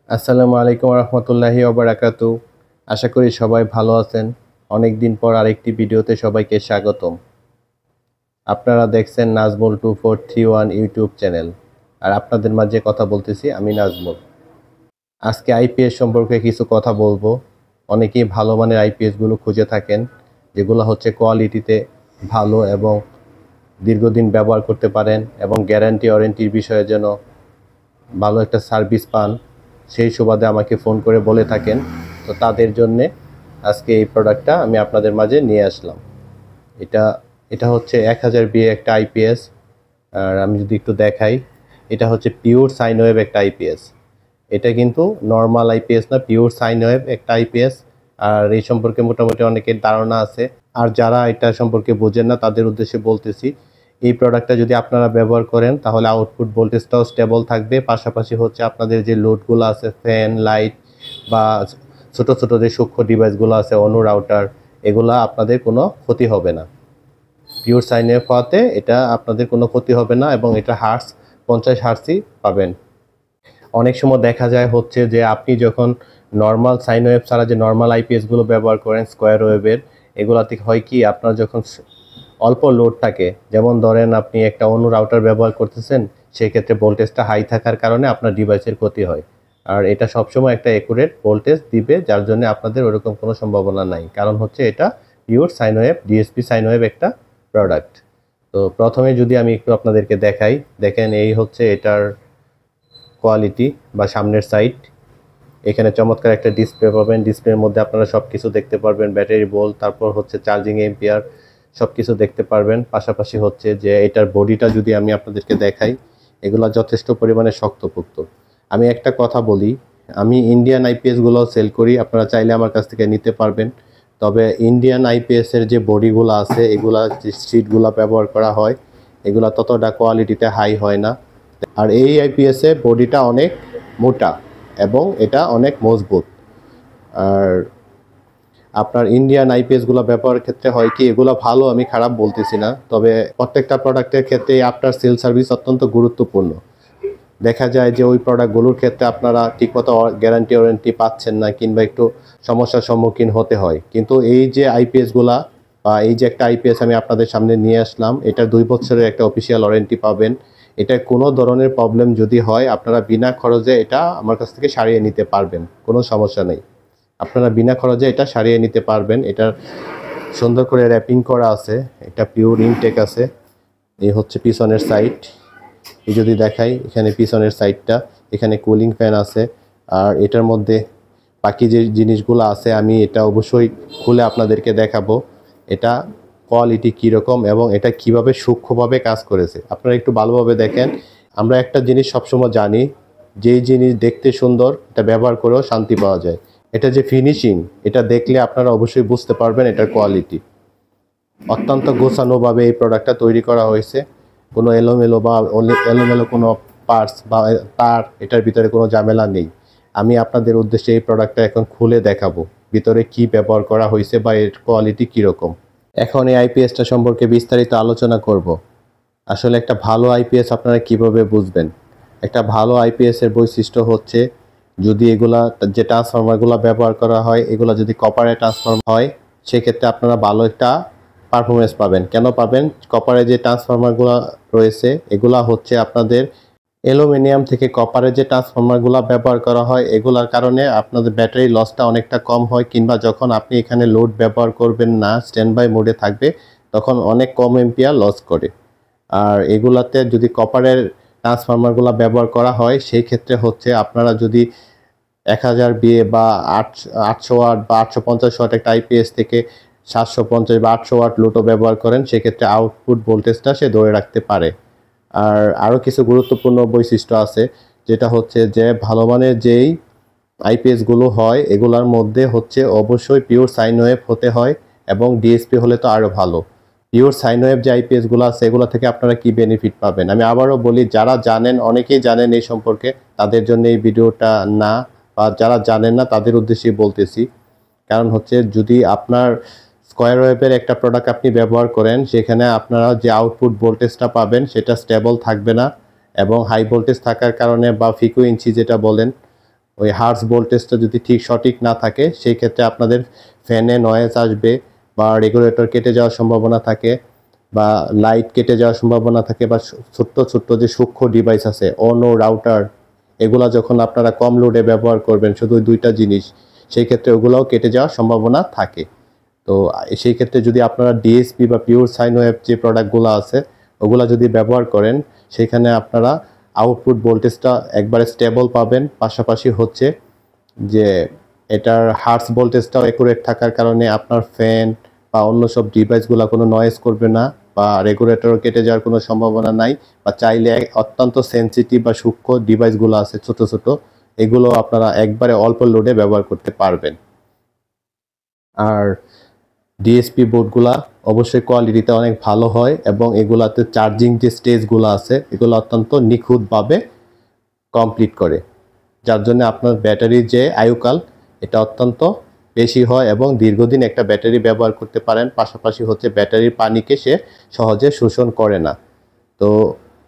আসসালামু আলাইকুম রহমতুল্লাহি ওবারাকাতু। আশা করি সবাই ভালো আছেন। অনেক দিন পর আরেকটি ভিডিওতে সবাইকে স্বাগতম। আপনারা দেখছেন নাজমুল 2431 ইউটিউব চ্যানেল, আর আপনাদের মাঝে কথা বলতেছি আমি নাজমুল। আজকে আইপিএস সম্পর্কে কিছু কথা বলবো। অনেকেই ভালো মানের আইপিএসগুলো খুঁজে থাকেন, যেগুলো হচ্ছে কোয়ালিটিতে ভালো এবং দীর্ঘদিন ব্যবহার করতে পারেন এবং গ্যারান্টি ওয়ারেন্টির বিষয়ে যেন ভালো একটা সার্ভিস পান, সেই সুবাদে আমাকে ফোন করে বলে থাকেন। তো তাদের জন্যে আজকে এই প্রোডাক্টটা আমি আপনাদের মাঝে নিয়ে আসলাম। এটা এটা হচ্ছে 1000 বিএ একটা আইপিএস। আর আমি যদি একটু দেখাই, এটা হচ্ছে পিওর সাইন ওয়েভ একটা আইপিএস। এটা কিন্তু নর্মাল আইপিএস না, পিওর সাইন ওয়েভ একটা আইপিএস। আর এই সম্পর্কে মোটামুটি অনেকের ধারণা আছে। আর যারা এটা সম্পর্কে বোঝেন না তাদের উদ্দেশ্যে বলতেছি, এই প্রোডাক্টটা যদি আপনারা ব্যবহার করেন তাহলে আউটপুট ভোল্টেজটাও স্টেবল থাকবে। পাশাপাশি হচ্ছে আপনাদের যে লোডগুলো আছে, ফ্যান, লাইট বা ছোট ছোট যে সূক্ষ্ম ডিভাইসগুলো আছে, অনু রাউটার, এগুলা আপনাদের কোনো ক্ষতি হবে না। পিওর সাইন ওয়েভ হওয়াতে এটা আপনাদের কোনো ক্ষতি হবে না এবং এটা হার্টস 50 হার্টসই পাবেন। অনেক সময় দেখা যায় হচ্ছে যে আপনি যখন নর্মাল সাইন ওয়েভ ছাড়া যে নর্মাল আইপিএসগুলো ব্যবহার করেন স্কোয়ার ওয়েভের, এগুলাতে হয় কি আপনার যখন অল্প লোড থাকে, যেমন ধরেন আপনি একটা অন্য রাউটার ব্যবহার করতেছেন, সেক্ষেত্রে ভোল্টেজটা হাই থাকার কারণে আপনার ডিভাইসের ক্ষতি হয়। আর এটা সবসময় একটা অ্যাকুরেট ভোল্টেজ দিবে, যার জন্য আপনাদের ওরকম কোনো সম্ভাবনা নাই। কারণ হচ্ছে এটা pure sine wave, DSP sine wave একটা প্রোডাক্ট। তো প্রথমে যদি আমি একটু আপনাদেরকে দেখাই, দেখেন এই হচ্ছে এটার কোয়ালিটি বা সামনের সাইড। এখানে চমৎকার একটা ডিসপ্লে পাবেন। ডিসপ্লের মধ্যে আপনারা সব কিছু দেখতে পারবেন, ব্যাটারি ভোল্ট, তারপর হচ্ছে চার্জিং এম্পিয়ার, সব কিছু দেখতে পারবেন। পাশাপাশি হচ্ছে যে এটার বডিটা যদি আমি আপনাদেরকে দেখাই, এগুলো যথেষ্ট পরিমাণে শক্তপোক্ত। আমি একটা কথা বলি, আমি ইন্ডিয়ান আইপিএসগুলো সেল করি, আপনারা চাইলে আমার কাছ থেকে নিতে পারবেন। তবে ইন্ডিয়ান আইপিএসের যে বডিগুলো আছে, এগুলা যে সিটগুলো ব্যবহার করা হয়, এগুলা ততটা কোয়ালিটিতে হাই হয় না। আর এই আইপিএসে বডিটা অনেক মোটা এবং এটা অনেক মজবুত। আর আপনার ইন্ডিয়ান আইপিএসগুলো ব্যবহারের ক্ষেত্রে হয় কি, এগুলো ভালো, আমি খারাপ বলতেছি না, তবে প্রত্যেকটা প্রোডাক্টের ক্ষেত্রে আফটার সেল সার্ভিস অত্যন্ত গুরুত্বপূর্ণ। দেখা যায় যে ওই প্রোডাক্টগুলোর ক্ষেত্রে আপনারা ঠিকমতো গ্যারান্টি ওয়ারেন্টি পাচ্ছেন না, কিংবা একটু সমস্যার সম্মুখীন হতে হয়। কিন্তু এই যে আইপিএসগুলা বা এই যে একটা আইপিএস আমি আপনাদের সামনে নিয়ে আসলাম, এটা 2 বছরের একটা অফিসিয়াল ওয়ারেন্টি পাবেন। এটা কোনো ধরনের প্রবলেম যদি হয়, আপনারা বিনা খরচে এটা আমার কাছ থেকে সারিয়ে নিতে পারবেন, কোনো সমস্যা নেই। আপনারা বিনা খরচে এটা সারিয়ে নিতে পারবেন। এটার সুন্দর করে র্যাপিং করা আছে, এটা পিওর ইনটেক আছে। এই হচ্ছে পিছনের সাইড। এই যদি দেখাই, এখানে পিছনের সাইডটা, এখানে কুলিং ফ্যান আছে। আর এটার মধ্যে বাকি যে জিনিসগুলো আছে আমি এটা অবশ্যই খুলে আপনাদেরকে দেখাবো, এটা কোয়ালিটি কীরকম এবং এটা কিভাবে সূক্ষ্মভাবে কাজ করেছে। আপনারা একটু ভালোভাবে দেখেন। আমরা একটা জিনিস সবসময় জানি, যেই জিনিস দেখতে সুন্দর এটা ব্যবহার করেও শান্তি পাওয়া যায়। এটা যে ফিনিশিং, এটা দেখলে আপনারা অবশ্যই বুঝতে পারবেন এটার কোয়ালিটি। অত্যন্ত গোছানোভাবে এই প্রোডাক্টটা তৈরি করা হয়েছে। কোনো এলোমেলো কোনো পার্টস বা তার, এটার ভিতরে কোনো ঝামেলা নেই। আমি আপনাদের উদ্দেশ্যে এই প্রোডাক্টটা এখন খুলে দেখাবো ভিতরে কি ব্যবহার করা হয়েছে বা এর কোয়ালিটি কীরকম। এখন এই আইপিএসটা সম্পর্কে বিস্তারিত আলোচনা করব। আসলে একটা ভালো আইপিএস আপনারা কিভাবে বুঝবেন? একটা ভালো আইপিএসের বৈশিষ্ট্য হচ্ছে, যদি এগুলা যে ট্রান্সফরমারগুলো ব্যবহার করা হয়, এগুলো যদি কপারে ট্রান্সফরমার হয়, সেক্ষেত্রে আপনারা ভালো একটা পারফরমেন্স পাবেন। কেন পাবেন? কপারে যে ট্রান্সফরমারগুলো রয়েছে, এগুলা হচ্ছে আপনাদের অ্যালুমিনিয়াম থেকে কপারে যে ট্রান্সফরমারগুলো ব্যবহার করা হয়, এগুলার কারণে আপনাদের ব্যাটারি লসটা অনেকটা কম হয়, কিংবা যখন আপনি এখানে লোড ব্যবহার করবেন না, স্ট্যান্ড বাই মোডে থাকবে, তখন অনেক কম এম্পিয়ার লস করে। আর এগুলাতে যদি কপারের ট্রান্সফরমারগুলো ব্যবহার করা হয়, সেই ক্ষেত্রে হচ্ছে আপনারা যদি 1000 বিএ বা 800 ওয়াট বা 850 ওয়াট একটা আইপিএস থেকে 750 বা 800 ওয়াট লোডও ব্যবহার করেন, সেক্ষেত্রে আউটপুট ভোল্টেজটা সে ধরে রাখতে পারে। আর আরও কিছু গুরুত্বপূর্ণ বৈশিষ্ট্য আছে, যেটা হচ্ছে যে ভালো মানের যেই আইপিএসগুলো হয়, এগুলোর মধ্যে হচ্ছে অবশ্যই পিওর সাইন ওয়েভ হতে হয় এবং ডিএসপি হলে তো আরও ভালো। পিওর সাইন ওয়েভ যে আইপিএসগুলো আছে, এগুলো থেকে আপনারা কি বেনিফিট পাবেন আমি আবারও বলি, যারা জানেন, অনেকেই জানেন এই সম্পর্কে, তাদের জন্য এই ভিডিওটা না, বা যারা জানেন না তাদের উদ্দেশ্যেই বলতেছি। কারণ হচ্ছে, যদি আপনার স্কোয়ার ওয়েভের একটা প্রোডাক্ট আপনি ব্যবহার করেন, সেখানে আপনারা যে আউটপুট ভোল্টেজটা পাবেন সেটা স্টেবল থাকবে না, এবং হাই ভোল্টেজ থাকার কারণে বা ফ্রিকোয়েন্সি যেটা বলেন, ওই হার্স ভোল্টেজটা যদি ঠিক সঠিক না থাকে সেই ক্ষেত্রে আপনাদের ফ্যানে নয়েজ আসবে বা রেগুলেটর কেটে যাওয়ার সম্ভাবনা থাকে বা লাইট কেটে যাওয়ার সম্ভাবনা থাকে বা ছোট্ট ছোট্ট যে সূক্ষ্ম ডিভাইস আছে অনো রাউটার এগুলা যখন আপনারা কম লোডে ব্যবহার করবেন শুধু দুইটা জিনিস সেই ক্ষেত্রে ওগুলোও কেটে যাওয়ার সম্ভাবনা থাকে। তো সেই ক্ষেত্রে যদি আপনারা ডিএসপি বা পিওর সাইন ওয়েভ যে প্রোডাক্টগুলো আছে ওগুলা যদি ব্যবহার করেন সেখানে আপনারা আউটপুট ভোল্টেজটা একবারে স্টেবল পাবেন, পাশাপাশি হচ্ছে যে এটার হার্স ভোল্টেজটাও অ্যাকুরেট থাকার কারণে আপনার ফ্যান বা অন্য সব ডিভাইসগুলো কোনো নয়েজ করবে না বা রেগুলেটরও কেটে যাওয়ার কোনো সম্ভাবনা নাই বা চাইলে অত্যন্ত সেনসিটিভ বা সূক্ষ্ম ডিভাইসগুলো আছে ছোট ছোট এগুলো আপনারা একবারে অল্প লোডে ব্যবহার করতে পারবেন। আর ডিএসপি বোর্ডগুলা অবশ্যই কোয়ালিটিতে অনেক ভালো হয় এবং এগুলাতে চার্জিং যে স্টেজগুলো আছে এগুলো অত্যন্ত নিখুঁতভাবে কমপ্লিট করে, যার জন্য আপনার ব্যাটারির যে আয়ুকাল এটা অত্যন্ত বেশি হয় এবং দীর্ঘদিন একটা ব্যাটারি ব্যবহার করতে পারেন। পাশাপাশি হচ্ছে ব্যাটারির পানিকে সে সহজে শোষণ করে না। তো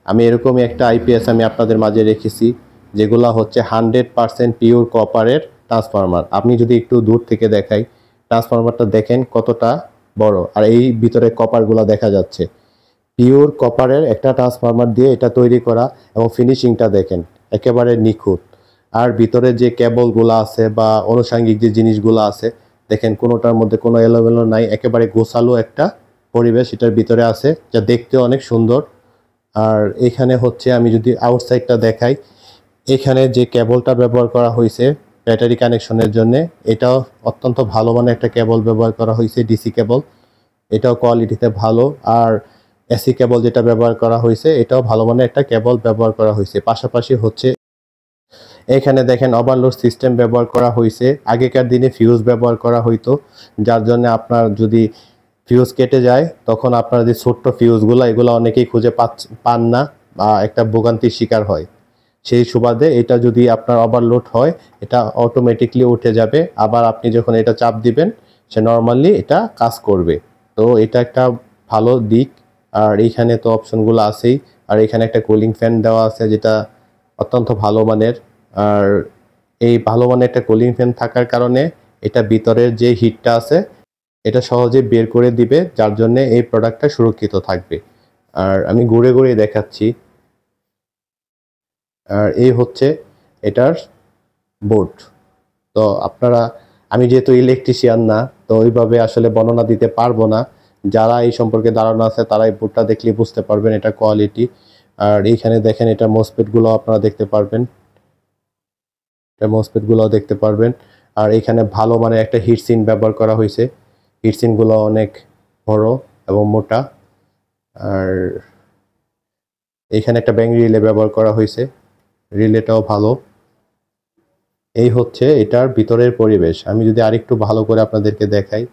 আমি এরকমই একটা আইপিএস আমি আপনাদের মাঝে রেখেছি যেগুলো হচ্ছে 100% পিওর কপারের ট্রান্সফরমার। আপনি যদি একটু দূর থেকে দেখাই ট্রান্সফরমারটা দেখেন কতটা বড় আর এই ভিতরে কপারগুলো দেখা যাচ্ছে। পিওর কপারের একটা ট্রান্সফরমার দিয়ে এটা তৈরি করা এবং ফিনিশিংটা দেখেন একেবারে নিখুঁত। আর ভিতরে যে কেবলগুলো আছে বা আনুষঙ্গিক যে জিনিসগুলো আছে দেখেন কোনোটার মধ্যে কোনো এলোমেলো নাই, একেবারে গোছালো একটা পরিবেশ এটার ভিতরে আছে যা দেখতে অনেক সুন্দর। আর এখানে হচ্ছে আমি যদি আউটসাইডটা দেখাই এখানে যে কেবলটা ব্যবহার করা হয়েছে ব্যাটারি কানেকশনের জন্য এটাও অত্যন্ত ভালো মানের একটা কেবল ব্যবহার করা হয়েছে, ডিসি কেবল, এটাও কোয়ালিটিতে ভালো। আর এসি কেবল যেটা ব্যবহার করা হয়েছে এটাও ভালো মানের একটা কেবল ব্যবহার করা হয়েছে। পাশাপাশি হচ্ছে এখানে দেখেন ওভারলোড সিস্টেম ব্যবহার করা হয়েছে। আগেকার দিনে ফিউজ ব্যবহার করা হইতো, যার জন্য আপনার যদি ফিউজ কেটে যায় তখন আপনার যে ছোট্ট ফিউজগুলো এগুলো অনেকেই খুঁজে পান না বা একটা ভোগান্তির শিকার হয়। সেই সুবাদে এটা যদি আপনার ওভারলোড হয় এটা অটোমেটিকলি উঠে যাবে, আবার আপনি যখন এটা চাপ দিবেন সে নর্মালি এটা কাজ করবে। তো এটা একটা ভালো দিক। আর এইখানে তো অপশনগুলো আছেই, আর এখানে একটা কুলিং ফ্যান দেওয়া আছে যেটা অত্যন্ত ভালো মানের। আর এই ভালো মানের একটা কুলিং ফ্যান থাকার কারণে এটা ভিতরের যে হিটটা আছে এটা সহজে বের করে দিবে, যার জন্য এই প্রোডাক্টটা সুরক্ষিত থাকবে। আর আমি ঘুরে ঘুরে দেখাচ্ছি। আর এই হচ্ছে এটার বোর্ড। তো আপনারা, আমি যেহেতু ইলেকট্রিশিয়ান না তো ওইভাবে আসলে বর্ণনা দিতে পারবো না, যারা এই সম্পর্কে ধারণা আছে তারা এই বোর্ডটা দেখলে বুঝতে পারবেন এটা কোয়ালিটি। আর এইখানে দেখেন এটা মসফেটগুলো আপনারা দেখতে পারবেন, এটা মসফেটগুলো দেখতে পারবেন। আর এখানে ভালো মানে একটা হিটসিন ব্যবহার করা হয়েছে, হিটসিনগুলো অনেক বড় এবং মোটা। আর এখানে একটা ব্যাং রিলে ব্যবহার করা হয়েছে, রিলেটাও ভালো। এই হচ্ছে এটার ভিতরের পরিবেশ। আমি যদি আরেকটু ভালো করে আপনাদেরকে দেখাই,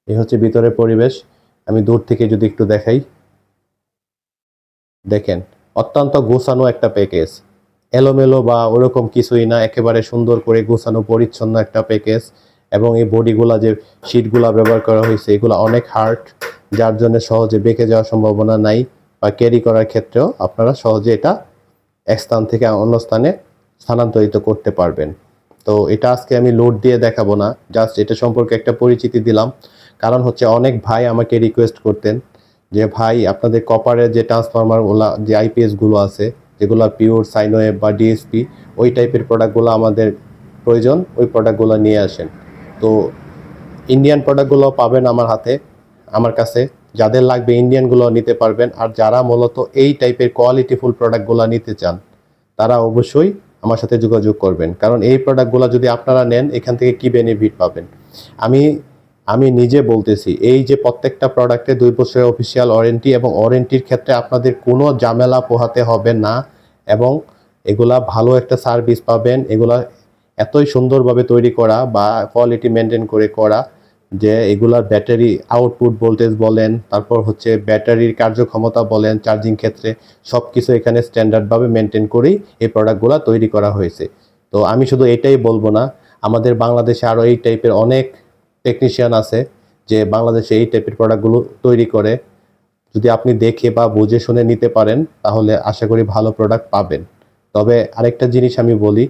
এই হচ্ছে ভিতরের পরিবেশ। আমি দূর থেকে যদি একটু দেখাই দেখেন অত্যন্ত গোছানো একটা প্যাকেজ, এলোমেলো বা ওরকম কিছুই না, একেবারে সুন্দর করে গোছানো পরিচ্ছন্ন একটা প্যাকেজ। এবং এই বডিগুলা যে শিটগুলা ব্যবহার করা হয়েছে এগুলো অনেক হার্ড, যার জন্য সহজে বেঁকে যাওয়ার সম্ভাবনা নাই বা ক্যারি করার ক্ষেত্রেও আপনারা সহজে এটা এক স্থান থেকে অন্য স্থানে স্থানান্তরিত করতে পারবেন। তো এটা আজকে আমি লোড দিয়ে দেখাবো না, জাস্ট এটা সম্পর্কে একটা পরিচিতি দিলাম। কারণ হচ্ছে অনেক ভাই আমাকে রিকোয়েস্ট করতেন যে ভাই আপনাদের কপারের যে ট্রান্সফরমারগুলো যে আইপিএসগুলো আছে যেগুলো পিওর সাইন ওয়েভ বা ডিএসপি ওই টাইপের প্রোডাক্টগুলো আমাদের প্রয়োজন, ওই প্রোডাক্টগুলো নিয়ে আসেন। তো ইন্ডিয়ান প্রোডাক্টগুলো পাবেন আমার হাতে, আমার কাছে। যাদের লাগবে ইন্ডিয়ানগুলো নিতে পারবেন। আর যারা মূলত এই টাইপের কোয়ালিটিফুল প্রোডাক্টগুলো নিতে চান তারা অবশ্যই আমার সাথে যোগাযোগ করবেন, কারণ এই প্রোডাক্টগুলো যদি আপনারা নেন এখান থেকে কি বেনিফিট পাবেন। আমি আমি নিজে বলতেছি এই যে প্রত্যেকটা প্রোডাক্টে 2 বছরের অফিসিয়াল ওয়ারেন্টি এবং ওয়ারেন্টির ক্ষেত্রে আপনাদের কোনো ঝামেলা পোহাতে হবে না এবং এগুলা ভালো একটা সার্ভিস পাবেন। এগুলা এতই সুন্দরভাবে তৈরি করা বা কোয়ালিটি মেনটেন করে করা যে এগুলার ব্যাটারি আউটপুট ভোল্টেজ বলেন, তারপর হচ্ছে ব্যাটারির কার্যক্ষমতা বলেন, চার্জিং ক্ষেত্রে সব কিছু এখানে স্ট্যান্ডার্ডভাবে মেনটেন করেই এই প্রোডাক্টগুলো তৈরি করা হয়েছে। তো আমি শুধু এটাই বলবো না, আমাদের বাংলাদেশে আরও এই টাইপের অনেক টেকনিশিয়ান আছে যে বাংলাদেশে এই টাইপের প্রোডাক্টগুলো তৈরি করে। যদি আপনি দেখে বা বুঝে শুনে নিতে পারেন তাহলে আশা করি ভালো প্রোডাক্ট পাবেন। তবে আরেকটা জিনিস আমি বলি,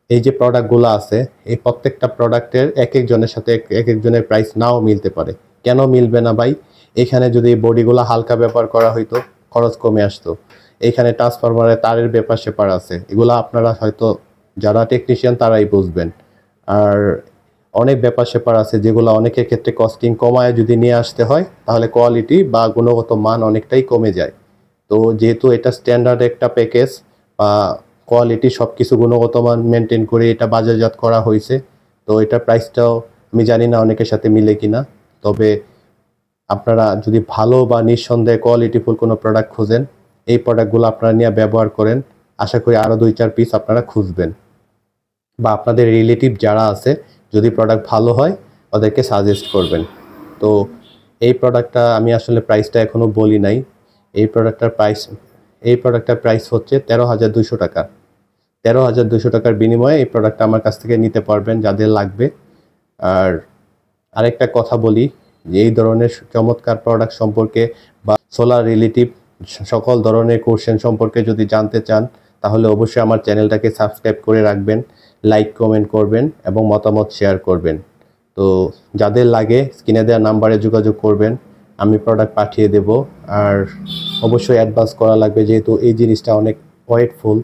এই যে প্রোডাক্টগুলো আছে এই প্রত্যেকটা প্রোডাক্টের এক একজনের সাথে এক একজনের প্রাইস নাও মিলতে পারে। কেন মিলবে না ভাই? এখানে যদি বডিগুলো হালকা ব্যবহার করা হইতো খরচ কমে আসতো। এইখানে ট্রান্সফরমারের তারের ব্যাপার স্যাপার আছে, এগুলো আপনারা হয়তো যারা টেকনিশিয়ান তারাই বুঝবেন। আর অনেক ব্যাপার স্যাপার আছে যেগুলো অনেকের ক্ষেত্রে কস্টিং কমায় যদি নিয়ে আসতে হয় তাহলে কোয়ালিটি বা গুণগত মান অনেকটাই কমে যায়। তো যেহেতু এটা স্ট্যান্ডার্ড একটা প্যাকেজ বা কোয়ালিটি সব কিছু গুণগত মান মেনটেন করে এটা বাজারজাত করা হয়েছে, তো এটার প্রাইসটাও আমি জানি না অনেকের সাথে মিলে কিনা। তবে আপনারা যদি ভালো বা নিঃসন্দেহে কোয়ালিটিফুল কোনো প্রোডাক্ট খোঁজেন, এই প্রোডাক্টগুলো আপনারা নিয়ে ব্যবহার করেন। আশা করি আরও 2-4 পিস আপনারা খুঁজবেন বা আপনাদের রিলেটিভ যারা আছে যদি প্রোডাক্ট ভালো হয় ওদেরকে সাজেস্ট করবেন। তো এই প্রোডাক্টটা আমি আসলে প্রাইসটা এখনও বলি নাই। এই প্রোডাক্টটার প্রাইস হচ্ছে 13,200 টাকা। 13,200 টাকার বিনিময়ে এই প্রোডাক্টটা আমার কাছ থেকে নিতে পারবেন যাদের লাগবে। আর আরেকটা কথা বলি, যে এই ধরনের চমৎকার প্রোডাক্ট সম্পর্কে বা সোলার রিলেটিভ সকল ধরনের কোশ্চেন সম্পর্কে যদি জানতে চান তাহলে অবশ্যই আমার চ্যানেলটাকে সাবস্ক্রাইব করে রাখবেন, লাইক কমেন্ট করবেন এবং মতামত শেয়ার করবেন। তো যাদের লাগে স্ক্রিনে দেওয়া নাম্বারে যোগাযোগ করবেন, আমি প্রোডাক্ট পাঠিয়ে দেব। আর অবশ্যই অ্যাডভান্স করা লাগবে যেহেতু এই জিনিসটা অনেক ওয়েটফুল।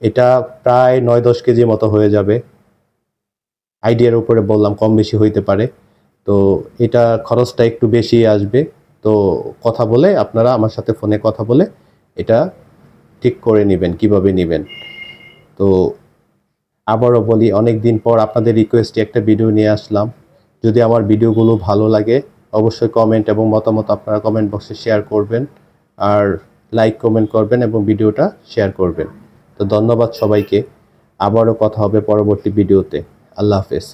এটা প্রায় 9-10 কেজি মতো হয়ে যাবে, আইডিয়ার উপরে বললাম, কম বেশি হইতে পারে। তো এটা খরচটা একটু বেশি আসবে। তো কথা বলে আপনারা আমার সাথে ফোনে কথা বলে এটা ঠিক করে নেবেন কিভাবে নেবেন। তো আবারও বলি, অনেক দিন পর আপনাদের রিকোয়েস্টে একটা ভিডিও নিয়ে আসলাম। যদি আমার ভিডিওগুলো ভালো লাগে অবশ্যই কমেন্ট এবং মতামত আপনারা কমেন্ট বক্সে শেয়ার করবেন, আর লাইক কমেন্ট করবেন এবং ভিডিওটা শেয়ার করবেন। তো ধন্যবাদ সবাইকে, আবারও কথা হবে পরবর্তী ভিডিওতে। আল্লাহ হাফেজ।